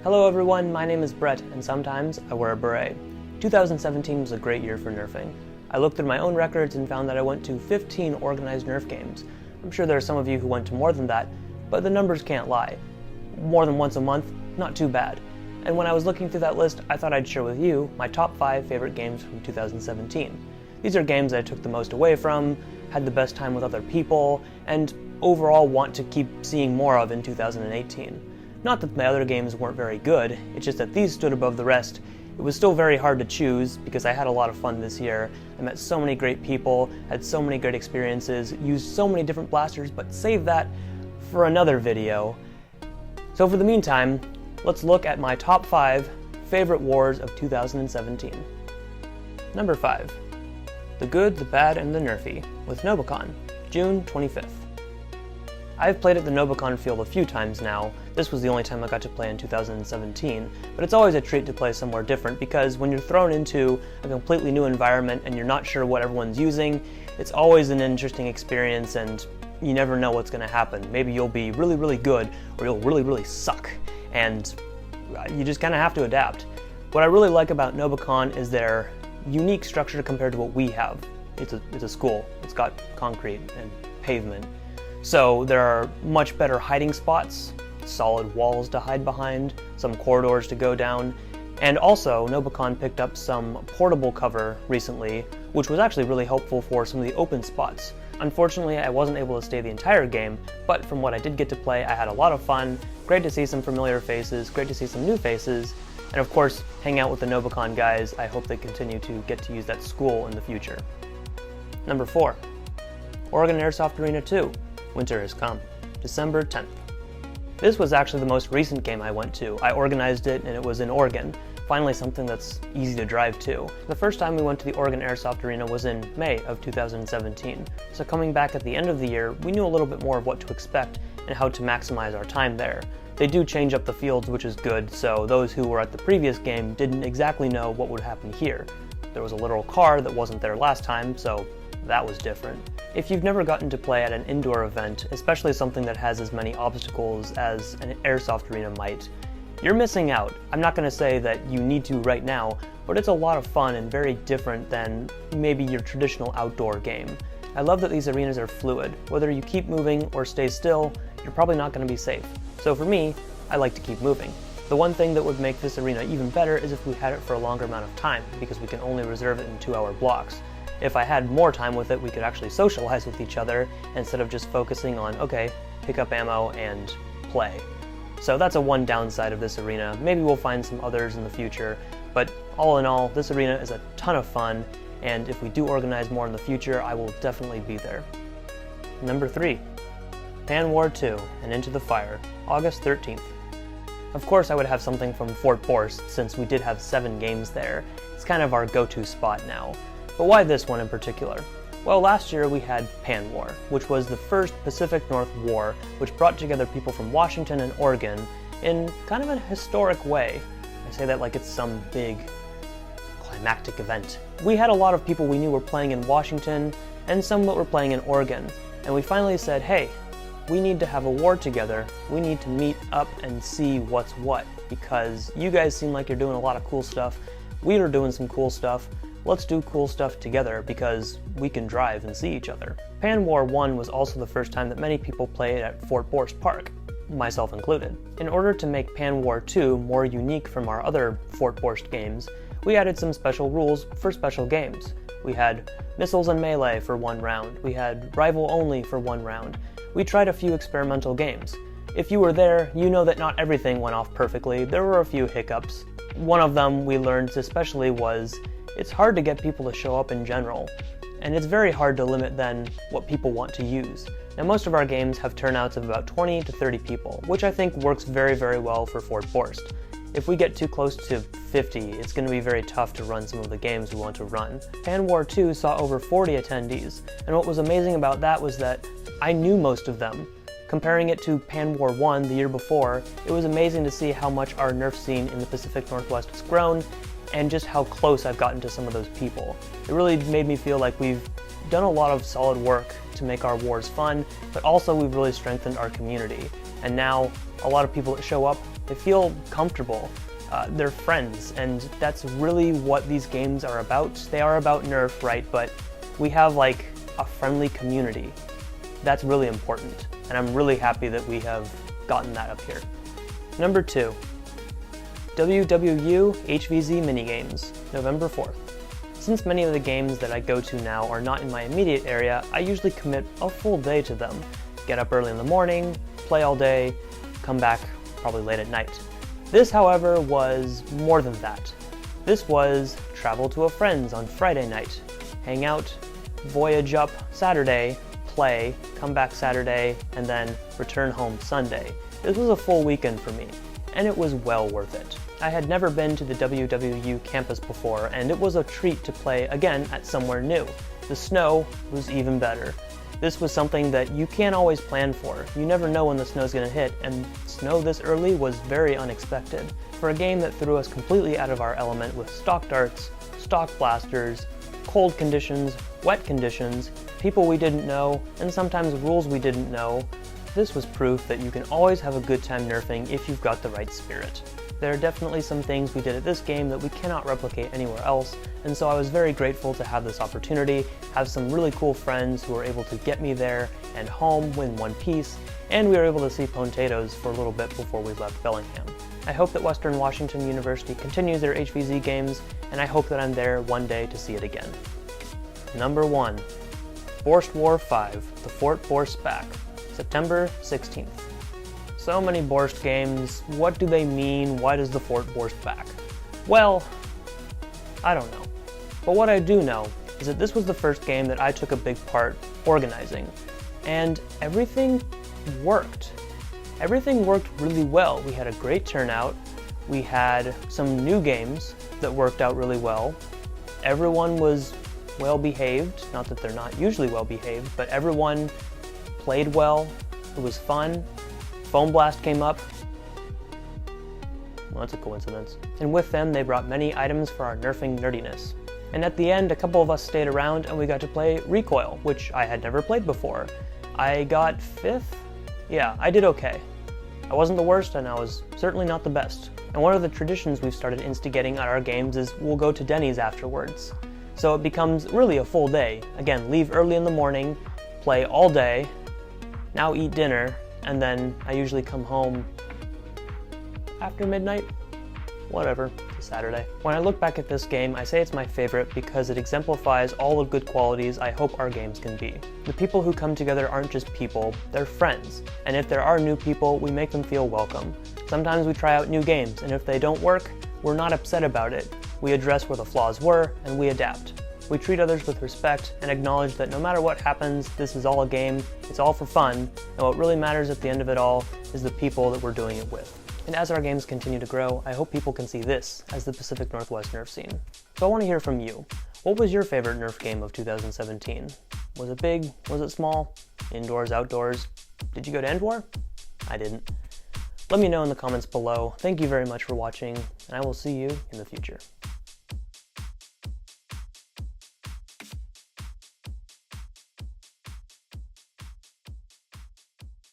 Hello everyone, my name is Bret, and sometimes I wear a beret. 2017 was a great year for Nerfing. I looked through my own records and found that I went to 15 organized Nerf games. I'm sure there are some of you who went to more than that, but the numbers can't lie. More than once a month, not too bad. And when I was looking through that list, I thought I'd share with you my top 5 favorite games from 2017. These are games that I took the most away from, had the best time with other people, and overall want to keep seeing more of in 2018. Not that my other games weren't very good, it's just that these stood above the rest. It was still very hard to choose because I had a lot of fun this year. I met so many great people, had so many great experiences, used so many different blasters, but save that for another video. So for the meantime, let's look at my top 5 favorite wars of 2017. Number 5. The Good, the Bad, and the Nerfy with Novik, June 25th. I've played at the Novik field a few times now. This was the only time I got to play in 2017, but it's always a treat to play somewhere different because when you're thrown into a completely new environment and you're not sure what everyone's using, it's always an interesting experience and you never know what's going to happen. Maybe you'll be really, really good or you'll really, really suck, and you just kind of have to adapt. What I really like about Novik is their unique structure compared to what we have. It's a school. It's got concrete and pavement. So there are much better hiding spots, solid walls to hide behind, some corridors to go down, and also Novik picked up some portable cover recently, which was actually really helpful for some of the open spots. Unfortunately, I wasn't able to stay the entire game, but from what I did get to play, I had a lot of fun. Great to see some familiar faces, great to see some new faces, and of course, hang out with the Novik guys. I hope they continue to get to use that school in the future. Number 4. Oregon Airsoft Arena 2. Winter has come. December 10th. This was actually the most recent game I went to. I organized it and it was in Oregon. Finally something that's easy to drive to. The first time we went to the Oregon Airsoft Arena was in May of 2017. So coming back at the end of the year, we knew a little bit more of what to expect and how to maximize our time there. They do change up the fields, which is good, so those who were at the previous game didn't exactly know what would happen here. There was a literal car that wasn't there last time, so that was different. If you've never gotten to play at an indoor event, especially something that has as many obstacles as an airsoft arena might, you're missing out. I'm not going to say that you need to right now, but it's a lot of fun and very different than maybe your traditional outdoor game. I love that these arenas are fluid. Whether you keep moving or stay still, you're probably not going to be safe. So for me, I like to keep moving. The one thing that would make this arena even better is if we had it for a longer amount of time, because we can only reserve it in 2-hour blocks. If I had more time with it, we could actually socialize with each other instead of just focusing on, okay, pick up ammo and play. So that's a one downside of this arena. Maybe we'll find some others in the future, but all in all, this arena is a ton of fun, and if we do organize more in the future, I will definitely be there. Number 3. Pan War 2 and Into the Fire, August 13th. Of course I would have something from Fort Borst since we did have 7 games there. It's kind of our go-to spot now. But why this one in particular? Well, last year we had Pan War, which was the first Pacific North war, which brought together people from Washington and Oregon in kind of a historic way. I say that like it's some big climactic event. We had a lot of people we knew were playing in Washington and some that were playing in Oregon, and we finally said, hey, we need to have a war together. We need to meet up and see what's what, because you guys seem like you're doing a lot of cool stuff. We are doing some cool stuff. Let's do cool stuff together because we can drive and see each other. Pan War 1 was also the first time that many people played at Fort Borst Park, myself included. In order to make Pan War 2 more unique from our other Fort Borst games, we added some special rules for special games. We had missiles and melee for 1 round. We had rival only for 1 round. We tried a few experimental games. If you were there, you know that not everything went off perfectly. There were a few hiccups. One of them we learned especially was it's hard to get people to show up in general, and it's very hard to limit then what people want to use. Now most of our games have turnouts of about 20 to 30 people, which I think works very, very well for Fort Borst. If we get too close to 50, it's going to be very tough to run some of the games we want to run. Pan War 2 saw over 40 attendees, and what was amazing about that was that I knew most of them. Comparing it to Pan War 1 the year before, it was amazing to see how much our Nerf scene in the Pacific Northwest has grown, and just how close I've gotten to some of those people. It really made me feel like we've done a lot of solid work to make our wars fun, but also we've really strengthened our community. And now a lot of people that show up They feel comfortable. They're friends, and that's really what these games are about. They are about Nerf, right? But we have like a friendly community. That's really important, and I'm really happy that we have gotten that up here. Number 2, WWU HVZ minigames, November 4th. Since many of the games that I go to now are not in my immediate area, I usually commit a full day to them. Get up early in the morning, play all day, come back probably late at night. This, however, was more than that. This was travel to a friend's on Friday night, hang out, voyage up Saturday, play, come back Saturday, and then return home Sunday. This was a full weekend for me, and it was well worth it. I had never been to the WWU campus before, and it was a treat to play again at somewhere new. The snow was even better. This was something that you can't always plan for. You never know when the snow's gonna hit, and snow this early was very unexpected. For a game that threw us completely out of our element with stock darts, stock blasters, cold conditions, wet conditions, people we didn't know, and sometimes rules we didn't know, this was proof that you can always have a good time nerfing if you've got the right spirit. There are definitely some things we did at this game that we cannot replicate anywhere else, and so I was very grateful to have this opportunity, have some really cool friends who were able to get me there and home in one piece, and we were able to see potatoes for a little bit before we left Bellingham. I hope that Western Washington University continues their HVZ games, and I hope that I'm there one day to see it again. Number 1, Borscht War 5, The Fort Borscht Back, September 16th. So many Borscht games, what do they mean? Why does the Fort Borscht back? Well, I don't know. But what I do know is that this was the first game that I took a big part organizing, and everything worked. Everything worked really well. We had a great turnout, we had some new games that worked out really well, everyone was well behaved, not that they're not usually well behaved, but everyone played well, it was fun. Foam Blast came up. Well, that's a coincidence. And with them, they brought many items for our nerfing nerdiness. And at the end, a couple of us stayed around and we got to play Recoil, which I had never played before. I got 5th? Yeah, I did okay. I wasn't the worst, and I was certainly not the best. And one of the traditions we've started instigating at our games is we'll go to Denny's afterwards. So it becomes really a full day. Again, leave early in the morning, play all day, now eat dinner, and then I usually come home after midnight, whatever, it's Saturday. When I look back at this game, I say it's my favorite because it exemplifies all the good qualities I hope our games can be. The people who come together aren't just people, they're friends. And if there are new people, we make them feel welcome. Sometimes we try out new games, and if they don't work, we're not upset about it. We address where the flaws were, and we adapt. We treat others with respect and acknowledge that no matter what happens, this is all a game, it's all for fun, and what really matters at the end of it all is the people that we're doing it with. And as our games continue to grow, I hope people can see this as the Pacific Northwest Nerf scene. So I want to hear from you. What was your favorite Nerf game of 2017? Was it big? Was it small? Indoors, outdoors? Did you go to End War? I didn't. Let me know in the comments below. Thank you very much for watching, and I will see you in the future.